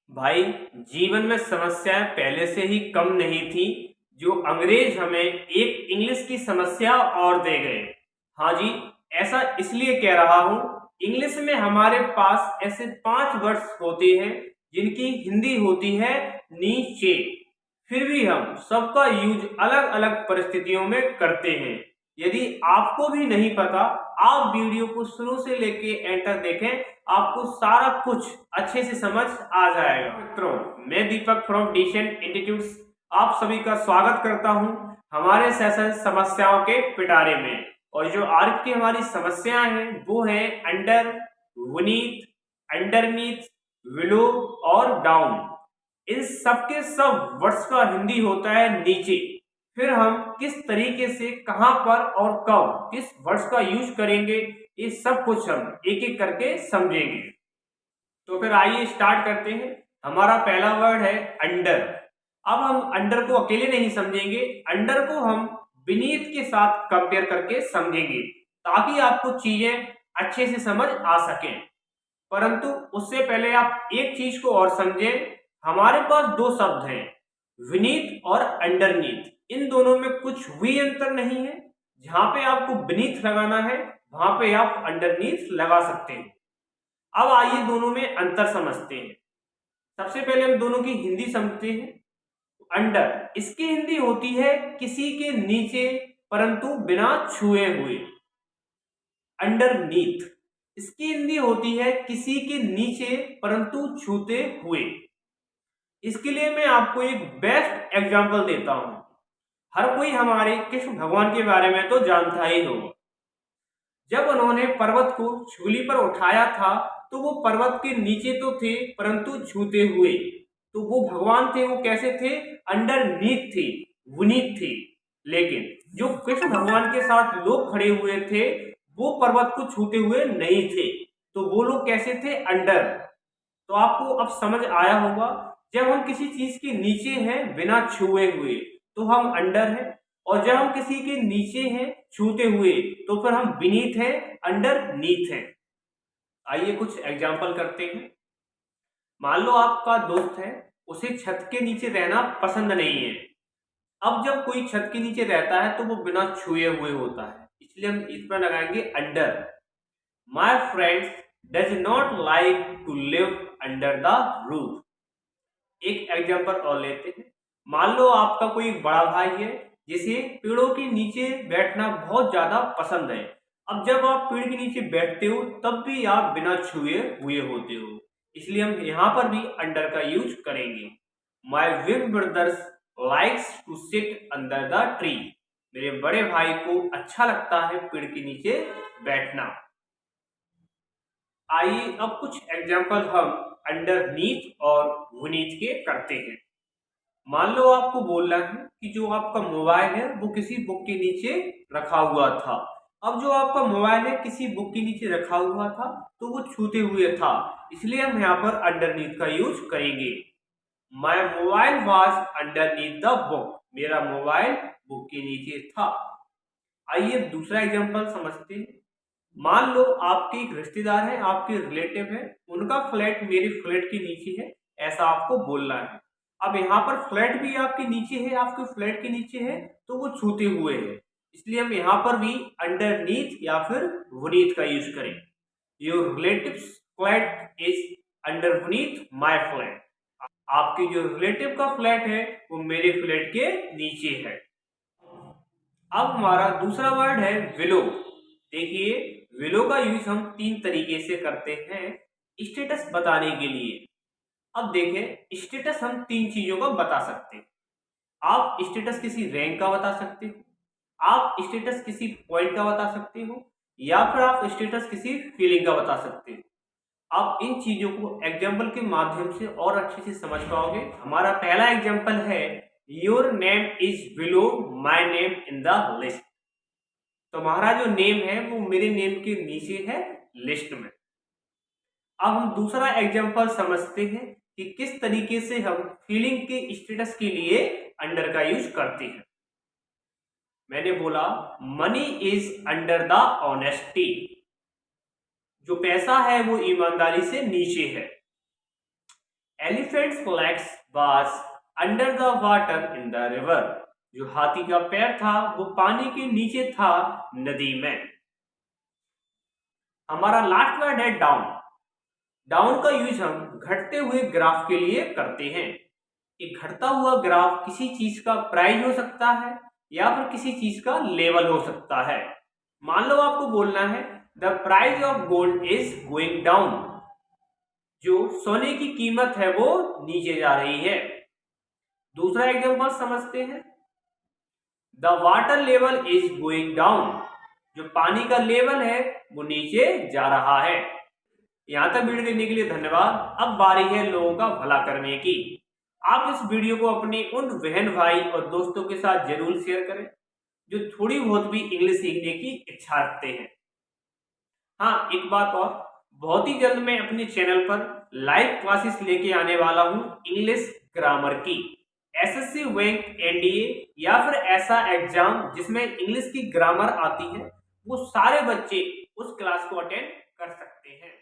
भाई, जीवन में समस्याएं पहले से ही कम नहीं थी। जो अंग्रेज हमें एक इंग्लिश की समस्या और दे गए। हाँ जी, ऐसा इसलिए कह रहा हूँ। इंग्लिश में हमारे पास ऐसे 5 वर्ड्स होते हैं जिनकी हिंदी होती है नीचे। फिर भी हम सबका यूज अलग अलग परिस्थितियों में करते हैं। यदि आपको भी नहीं पता, आप वीडियो को शुरू से लेके एंड तक देखें, आपको सारा कुछ अच्छे से समझ आ जाएगा। मित्रों, मैं दीपक फ्रॉम डिसेंट इंस्टीट्यूट्स आप सभी का स्वागत करता हूं हमारे सेशन समस्याओं के पिटारे में। और जो आज की हमारी समस्याएं हैं वो हैं अंडर, वनीथ, अंडरनीथ, विलो और डाउन। इन सबके सब वर्ड्स का हिंदी होता है नीचे। फिर हम किस तरीके से, कहां पर और कब किस वर्ड्स का यूज करेंगे, ये सब कुछ हम एक एक करके समझेंगे। तो फिर आइए स्टार्ट करते हैं। हमारा पहला वर्ड है अंडर। अब हम अंडर को अकेले नहीं समझेंगे, अंडर को हम बीनीथ के साथ कंपेयर करके समझेंगे ताकि आपको चीजें अच्छे से समझ आ सकें। परंतु उससे पहले आप एक चीज को और समझें। हमारे पास दो शब्द हैं, विनीत और अंडरनीथ। इन दोनों में कुछ भी अंतर नहीं है। जहां पे आपको बीनीथ लगाना है वहां पे आप अंडरनीथ लगा सकते हैं। अब आइए दोनों में अंतर समझते हैं। सबसे पहले हम दोनों की हिंदी समझते हैं। अंडर, इसकी हिंदी होती है किसी के नीचे परंतु बिना छुए हुए। अंडरनीथ, इसकी हिंदी होती है किसी के नीचे परंतु छूते हुए। इसके लिए मैं आपको एक बेस्ट एग्जांपल देता हूं। हर कोई हमारे कृष्ण भगवान के बारे में तो जानता ही होगा। जब उन्होंने पर्वत को छूली पर उठाया था तो वो पर्वत के नीचे तो थे परंतु छूते हुए। तो वो भगवान थे, वो कैसे थे? अंडरनीथ थे, विनीत थे। लेकिन जो कृष्ण भगवान के साथ लोग खड़े हुए थे वो पर्वत को छूते हुए नहीं थे। तो वो लोग कैसे थे? अंडर। तो आपको अब समझ आया होगा, जब हम किसी चीज के नीचे हैं बिना छुए हुए तो हम अंडर हैं, और जब हम किसी के नीचे हैं छूते हुए तो फिर हम बीनीथ हैं, अंडरनीथ हैं। आइए कुछ एग्जांपल करते हैं। मान लो आपका दोस्त है, उसे छत के नीचे रहना पसंद नहीं है। अब जब कोई छत के नीचे रहता है तो वो बिना छुए हुए होता है, इसलिए हम इस पर लगाएंगे under. My friends does not like to live under the roof. एक एग्जांपल और लेते हैं। मान लो आपका कोई बड़ा भाई है जिसे पेड़ों के नीचे बैठना बहुत ज्यादा पसंद है। अब जब आप पेड़ के नीचे बैठते हो तब भी आप बिना छुए हुए होते हो, इसलिए हम यहाँ पर भी अंडर का यूज करेंगे। My big brothers likes to sit under the tree. मेरे बड़े भाई को अच्छा लगता है पेड़ के नीचे बैठना। आइए अब कुछ एग्जांपल हम अंडरनीथ और विनीथ के करते हैं। मान लो आपको बोलना है कि जो आपका मोबाइल है वो किसी बुक के नीचे रखा हुआ था। अब जो आपका मोबाइल है किसी बुक के नीचे रखा हुआ था तो वो छूते हुए था, इसलिए हम यहाँ पर अंडरनीथ का यूज करेंगे। My mobile was underneath the book. मेरा मोबाइल बुक के नीचे था। आइए दूसरा एग्जांपल समझते हैं। मान लो आपके एक रिश्तेदार है, आपके रिलेटिव है, उनका फ्लैट मेरे फ्लैट के नीचे है, ऐसा आपको बोलना है। अब यहाँ पर फ्लैट भी आपके नीचे है, आपके फ्लैट के नीचे है तो वो छूते हुए है, इसलिए हम यहाँ पर भी अंडरनीथ या फिर वनीथ का यूज करें। Your relatives flat is underneath my flat. आपके जो रिलेटिव का फ्लैट है वो मेरे फ्लैट के नीचे है। अब हमारा दूसरा वर्ड है विलो। देखिए, विलो का यूज हम 3 तरीके से करते हैं स्टेटस बताने के लिए। अब देखें, स्टेटस हम 3 चीजों का बता सकते हैं। आप स्टेटस किसी रैंक का बता सकते हो, आप स्टेटस किसी पॉइंट का बता सकते हो, या फिर आप स्टेटस किसी फीलिंग का बता सकते हो। आप इन चीजों को एग्जाम्पल के माध्यम से और अच्छे से समझ पाओगे। हमारा पहला एग्जाम्पल है, your name is below my name in the list. तुम्हारा जो नेम है वो मेरे नेम के नीचे है लिस्ट में। अब हम दूसरा एग्जाम्पल समझते हैं कि किस तरीके से हम फीलिंग के स्टेटस के लिए अंडर का यूज करते हैं। मैंने बोला money is under the honesty. जो पैसा है वो ईमानदारी से नीचे है। Elephants legs was under the water in the river. जो हाथी का पैर था वो पानी के नीचे था नदी में। हमारा लास्ट वर्ड है डाउन। डाउन का यूज हम घटते हुए ग्राफ के लिए करते हैं। एक घटता हुआ ग्राफ किसी चीज का प्राइस हो सकता है या फिर किसी चीज का लेवल हो सकता है। मान लो आपको बोलना है the price of gold is going down. जो सोने की कीमत है वो नीचे जा रही है। दूसरा एग्जांपल समझते हैं। The water level is going down. जो पानी का लेवल है वो नीचे जा रहा है। यहां तक वीडियो देखने के लिए धन्यवाद। अब बारी है लोगों का भला करने की। आप इस वीडियो को अपने उन बहन भाई और दोस्तों के साथ जरूर शेयर करें जो थोड़ी बहुत भी इंग्लिश सीखने की इच्छा रखते हैं। हाँ, एक बात और, बहुत ही जल्द मैं अपने चैनल पर लाइव क्लासेस लेके आने वाला हूँ इंग्लिश ग्रामर की। एसएससी बैंक, एनडीए या फिर ऐसा एग्जाम जिसमें इंग्लिश की ग्रामर आती है, वो सारे बच्चे उस क्लास को अटेंड कर सकते हैं।